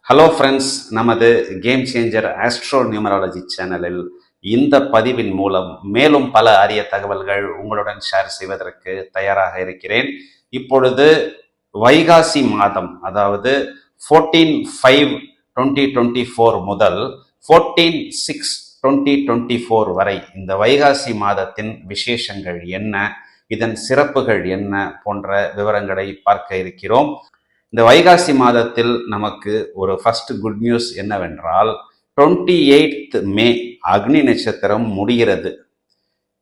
Hello friends, நமது game changer astro numerology சேனலில் இந்த பதிவின் மூலம் மேலும் பல அரிய தகவல்கள் உங்களுடன் ஷேர் செய்வதற்கு தயாராக இருக்கிறேன். இப்பொழுது வைகாசி மாதம், அதாவது 14/5/2024 முதல் 14/6/2024 வரை இந்த வைகாசி மாதத்தின் விசேஷங்கள் என்ன, இதன் சிறப்புகள் என்ன போன்ற விவரங்களை பார்க்க இருக்கிறோம். இந்த வைகாசி மாதத்தில் நமக்கு ஒரு ஃபர்ஸ்ட் குட் நியூஸ் என்னவென்றால் 28th மே அக்னி நட்சத்திரம் முடிகிறது.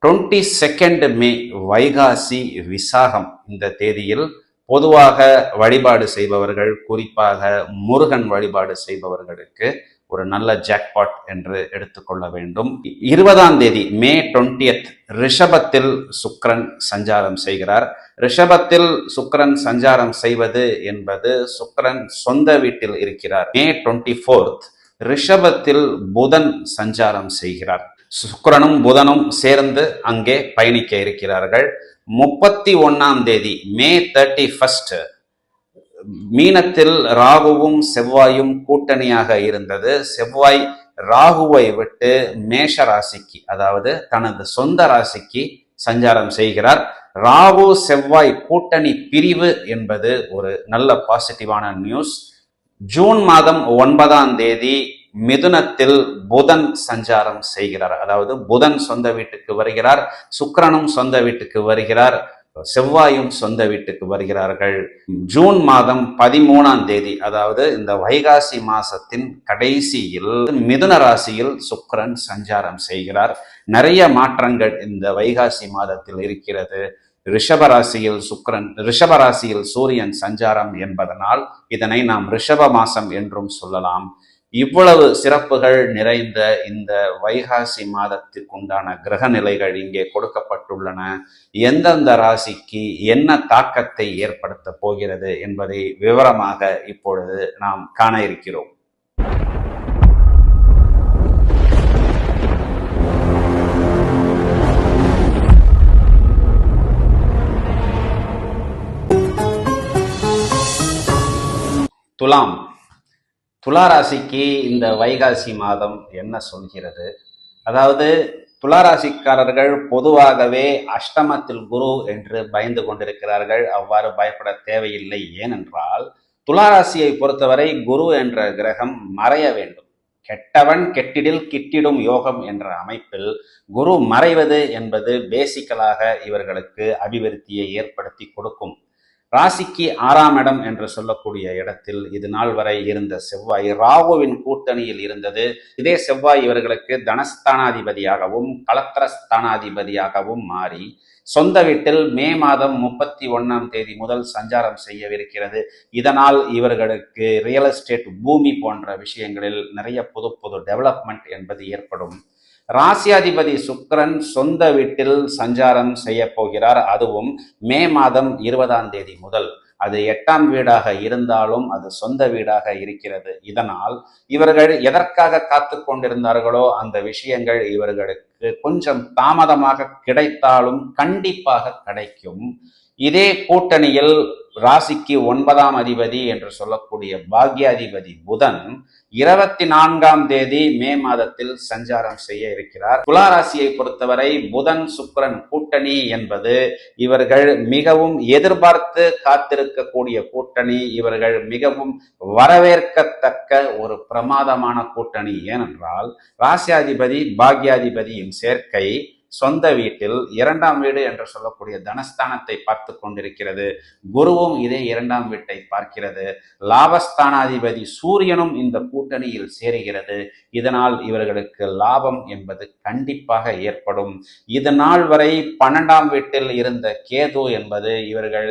22nd மே வைகாசி விசாகம். இந்த தேதியில் பொதுவாக வழிபாடு செய்பவர்கள், குறிப்பாக முருகன் வழிபாடு செய்பவர்களுக்கு ஒரு நல்ல ஜாக்பாட் என்று எடுத்துக்கொள்ள வேண்டும். 20ஆம் தேதி மே 20th ரிஷபத்தில் சுக்கிரன் சஞ்சாரம் செய்கிறார். ரிஷபத்தில் சுக்கிரன் சஞ்சாரம் செய்வது என்பது சுக்கிரன் சொந்த வீட்டில் இருக்கிறார். மே 24th ரிஷபத்தில் புதன் சஞ்சாரம் செய்கிறார். சுக்கிரனும் புதனும் சேர்ந்து அங்கே பயணிக்க இருக்கிறார்கள். 31ஆம் தேதி மே 31st மீனத்தில் ராகுவும் செவ்வாயும் கூட்டணியாக இருந்தது. செவ்வாய் ராகுவை விட்டு மேஷ ராசிக்கு, அதாவது தனது சொந்த ராசிக்கு சஞ்சாரம் செய்கிறார். ராகு செவ்வாய் கூட்டணி பிரிவு என்பது ஒரு நல்ல பாசிட்டிவான நியூஸ். ஜூன் மாதம் 9ஆம் தேதி மிதுனத்தில் புதன் சஞ்சாரம் செய்கிறார். அதாவது புதன் சொந்த வீட்டுக்கு வருகிறார், சுக்கிரனும் சொந்த வீட்டுக்கு வருகிறார், செவ்வாயும் சொந்த வீட்டுக்கு வருகிறார்கள். ஜூன் மாதம் 13ஆம் தேதி, அதாவது இந்த வைகாசி மாசத்தின் கடைசியில் மிதுன ராசியில் சுக்கிரன் சஞ்சாரம் செய்கிறார். நிறைய மாற்றங்கள் இந்த வைகாசி மாதத்தில் இருக்கிறது. ரிஷபராசியில் சுக்கிரன், ரிஷபராசியில் சூரியன் சஞ்சாரம் என்பதனால் இதனை நாம் ரிஷப மாசம் என்றும் சொல்லலாம். இவ்வளவு சிறப்புகள் நிறைந்த இந்த வைகாசி மாதத்திற்குண்டான கிரக நிலைகள் இங்கே கொடுக்கப்பட்டுள்ளன. எந்தெந்த ராசிக்கு என்ன தாக்கத்தை ஏற்படுத்த போகிறது என்பதை விவரமாக இப்பொழுது நாம் காண இருக்கிறோம். துலாம். துளாராசிக்கு இந்த வைகாசி மாதம் என்ன சொல்கிறது? அதாவது துளாராசிக்காரர்கள் பொதுவாகவே அஷ்டமத்தில் குரு என்று பயந்து கொண்டிருக்கிறார்கள். அவ்வாறு பயப்பட தேவையில்லை. ஏனென்றால் துளாராசியை பொறுத்தவரை குரு என்ற கிரகம் மறைய வேண்டும். கெட்டவன் கெட்டிடில் கிட்டிடும் யோகம் என்ற அமைப்பில் குரு மறைவது என்பது பேசிக்கலாக இவர்களுக்கு அபிவிருத்தியை ஏற்படுத்தி கொடுக்கும். ராசிக்கு 6ஆம் இடம் என்று சொல்லக்கூடிய இடத்தில் இது நாள் வரை இருந்த செவ்வாய் ராகுவின் கூட்டணியில் இருந்தது. இதே செவ்வாய் இவர்களுக்கு தனஸ்தானாதிபதியாகவும் கலத்திரஸ்தானாதிபதியாகவும் மாறி சொந்த வீட்டில் மே மாதம் 31ஆம் தேதி முதல் சஞ்சாரம் செய்யவிருக்கிறது. இதனால் இவர்களுக்கு ரியல் எஸ்டேட், பூமி போன்ற விஷயங்களில் நிறைய புது புது டெவலப்மெண்ட் என்பது ஏற்படும். ராசியாதிபதி சுக்கிரன் சொந்த வீட்டில் சஞ்சாரம் செய்ய போகிறார். அதுவும் மே மாதம் 20ஆம் தேதி முதல். அது 8ஆம் வீடாக இருந்தாலும் அது சொந்த வீடாக இருக்கிறது. இதனால் இவர்கள் எதற்காக காத்து கொண்டிருந்தார்களோ அந்த விஷயங்கள் இவர்களுக்கு கொஞ்சம் தாமதமாக கிடைத்தாலும் கண்டிப்பாக கிடைக்கும். இதே கூட்டணியில் ராசிக்கு 9ஆம் அதிபதி என்று சொல்லக்கூடிய பாக்யாதிபதி புதன் 24ஆம் தேதி மே மாதத்தில் சஞ்சாரம் செய்ய இருக்கிறார். துலா ராசியை பொறுத்தவரை புதன் சுக்கிரன் கூட்டணி என்பது இவர்கள் மிகவும் எதிர்பார்த்து காத்திருக்கக்கூடிய கூட்டணி. இவர்கள் மிகவும் வரவேற்கத்தக்க ஒரு பிரமாதமான கூட்டணி. ஏனென்றால் ராசியாதிபதி பாக்யாதிபதியின் சேர்க்கை சொந்த வீட்டில் 2ஆம் வீடு என்று சொல்லக்கூடிய தனஸ்தானத்தை பார்த்து கொண்டிருக்கிறது. குருவும் இதே 2ஆம் வீட்டை பார்க்கிறது. லாபஸ்தானாதிபதி சூரியனும் இந்த கூட்டணியில் சேருகிறது. இதனால் இவர்களுக்கு லாபம் என்பது கண்டிப்பாக ஏற்படும். இது நாள் வரை 12ஆம் வீட்டில் இருந்த கேது என்பது இவர்கள்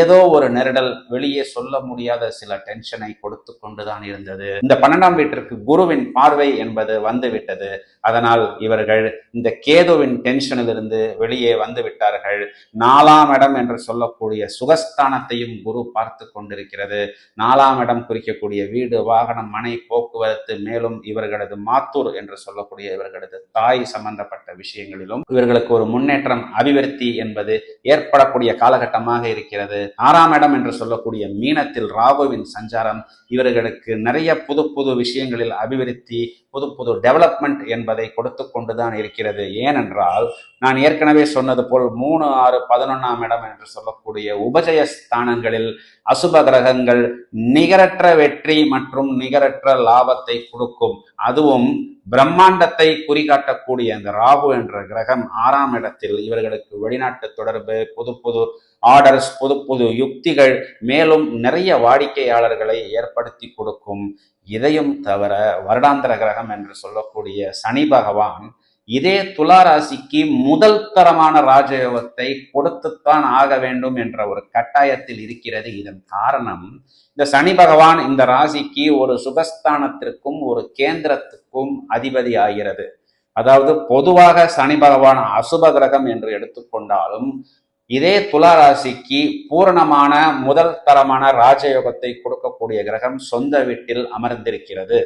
ஏதோ ஒரு நெருடல், வெளியே சொல்ல முடியாத சில டென்ஷனை கொடுத்து கொண்டுதான் இருந்தது. இந்த 12ஆம் வீட்டிற்கு குருவின் பார்வை என்பது வந்துவிட்டது. அதனால் இவர்கள் இந்த கேதுவின் டென்ஷனில் இருந்து வெளியே வந்து விட்டார்கள். 4ஆம் இடம் என்று சொல்லக்கூடிய சுகஸ்தானத்தையும் குரு பார்த்து கொண்டிருக்கிறது. 4ஆம் இடம் குறிக்கக்கூடிய வீடு, வாகனம், மனை, போக்குவரத்து, மேலும் இவர்களது மாத்தூர் என்று சொல்லக்கூடிய இவர்களது தாய் சம்பந்தப்பட்ட விஷயங்களிலும் இவர்களுக்கு ஒரு முன்னேற்றம், அபிவிருத்தி என்பது ஏற்படக்கூடிய காலகட்டமாக இருக்கிறது. இருக்கிறது. 6ஆம் இடம் என்று சொல்லக்கூடிய மீனத்தில் ராகுவின் சஞ்சாரம் இவர்களுக்கு நிறைய புது புது விஷயங்களில் அபிவிருத்தி, புது புது டெவலப்மெண்ட் என்பதை கொடுத்து கொண்டுதான் இருக்கிறது. ஏனென்றால் நான் ஏற்கனவே சொன்னது போல் 3, 6, 11ஆம் இடம் என்று சொல்லக்கூடிய உபஜய ஸ்தானங்களில் அசுப கிரகங்கள் நிகரற்ற வெற்றி மற்றும் நிகரற்ற லாபத்தை கொடுக்கும். அதுவும் பிரம்மாண்டத்தை குறிகாட்டக்கூடிய அந்த ராகு என்ற கிரகம் 6ஆம் இடத்தில் இவர்களுக்கு வெளிநாட்டு தொடர்பு, புது புது ஆர்டர்ஸ், புது புது யுக்திகள், மேலும் நிறைய வாடிக்கையாளர்களை ஏற்படுத்தி கொடுக்கும். இதையும் தவிர வருடாந்திர கிரகம் என்று சொல்லக்கூடிய சனி பகவான் இதே துலா ராசிக்கு முதல் தரமான ராஜயோகத்தை கொடுத்துத்தான் ஆக வேண்டும் என்ற ஒரு கட்டாயத்தில் இருக்கிறது. இதன் காரணம், இந்த சனி பகவான் இந்த ராசிக்கு ஒரு சுகஸ்தானத்திற்கும் ஒரு கேந்திரத்துக்கும் அதிபதி ஆகிறது. அதாவது பொதுவாக சனி பகவான் அசுப கிரகம் என்று எடுத்துக்கொண்டாலும் இதே துலா ராசிக்கு பூரணமான முதல் தரமான ராஜயோகத்தை கொடுக்கக்கூடிய கிரகம் சொந்த வீட்டில் அமர்ந்திருக்கிறது.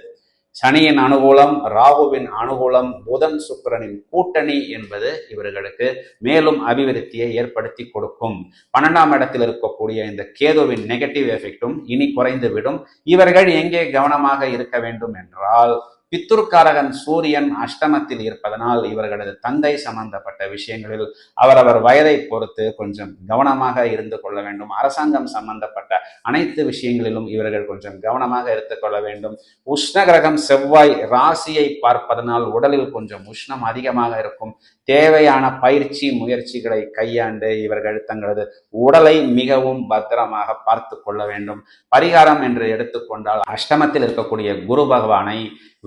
சனியின் அனுகூலம், ராகுவின் அனுகூலம், புதன் சுக்கிரனின் கூட்டணி என்பது இவர்களுக்கு மேலும் அபிவிருத்தியை ஏற்படுத்தி கொடுக்கும். 12ஆம் இடத்தில் இருக்கக்கூடிய இந்த கேதுவின் நெகட்டிவ் எஃபெக்டும் இனி குறைந்துவிடும். இவர்கள் எங்கே கவனமாக இருக்க வேண்டும் என்றால், பித்துர்காரகன் சூரியன் அஷ்டமத்தில் இருப்பதனால் இவர்களது தந்தை சம்பந்தப்பட்ட விஷயங்களில் அவரவர் வயதை பொறுத்து கொஞ்சம் கவனமாக இருந்து கொள்ள வேண்டும். அரசாங்கம் சம்பந்தப்பட்ட அனைத்து விஷயங்களிலும் இவர்கள் கொஞ்சம் கவனமாக எடுத்துக் கொள்ள வேண்டும். உஷ்ண கிரகம் செவ்வாய் ராசியை பார்ப்பதனால் உடலில் கொஞ்சம் உஷ்ணம் அதிகமாக இருக்கும். தேவையான பயிற்சி முயற்சிகளை கையாண்டு இவர்கள் தங்களது உடலை மிகவும் பத்திரமாக பார்த்து கொள்ள வேண்டும். பரிகாரம் என்று எடுத்துக்கொண்டால், அஷ்டமத்தில் இருக்கக்கூடிய குரு பகவானை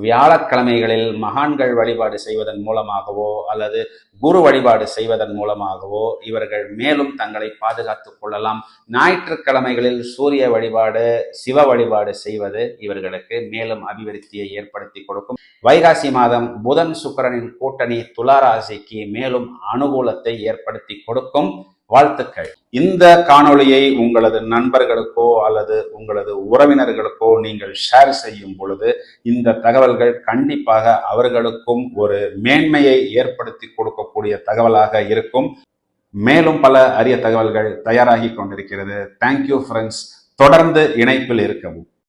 வியாழக்கிழமைகளில் மகான்கள் வழிபாடு செய்வதன் மூலமாகவோ அல்லது குரு வழிபாடு செய்வதன் மூலமாகவோ இவர்கள் மேலும் தங்களை பாதுகாத்துக் கொள்ளலாம். ஞாயிற்றுக்கிழமைகளில் சூரிய வழிபாடு, சிவ வழிபாடு செய்வது இவர்களுக்கு மேலும் அபிவிருத்தியை ஏற்படுத்தி கொடுக்கும். வைகாசி மாதம் புதன் சுக்கிரனின் கூட்டணி துலா ராசிக்கு மேலும் அனுகூலத்தை ஏற்படுத்தி கொடுக்கும். வாழ்த்துக்கள். இந்த காணொளியை உங்களது நண்பர்களுக்கோ அல்லது உங்களது உறவினர்களுக்கோ நீங்கள் ஷேர் செய்யும் பொழுது இந்த தகவல்கள் கண்டிப்பாக அவர்களுக்கும் ஒரு மேன்மையை ஏற்படுத்தி கொடுக்கக்கூடிய தகவலாக இருக்கும். மேலும் பல அரிய தகவல்கள் தயாராகி கொண்டிருக்கிறது. Thank you friends. தொடர்ந்து இணைப்பில் இருக்கவும்.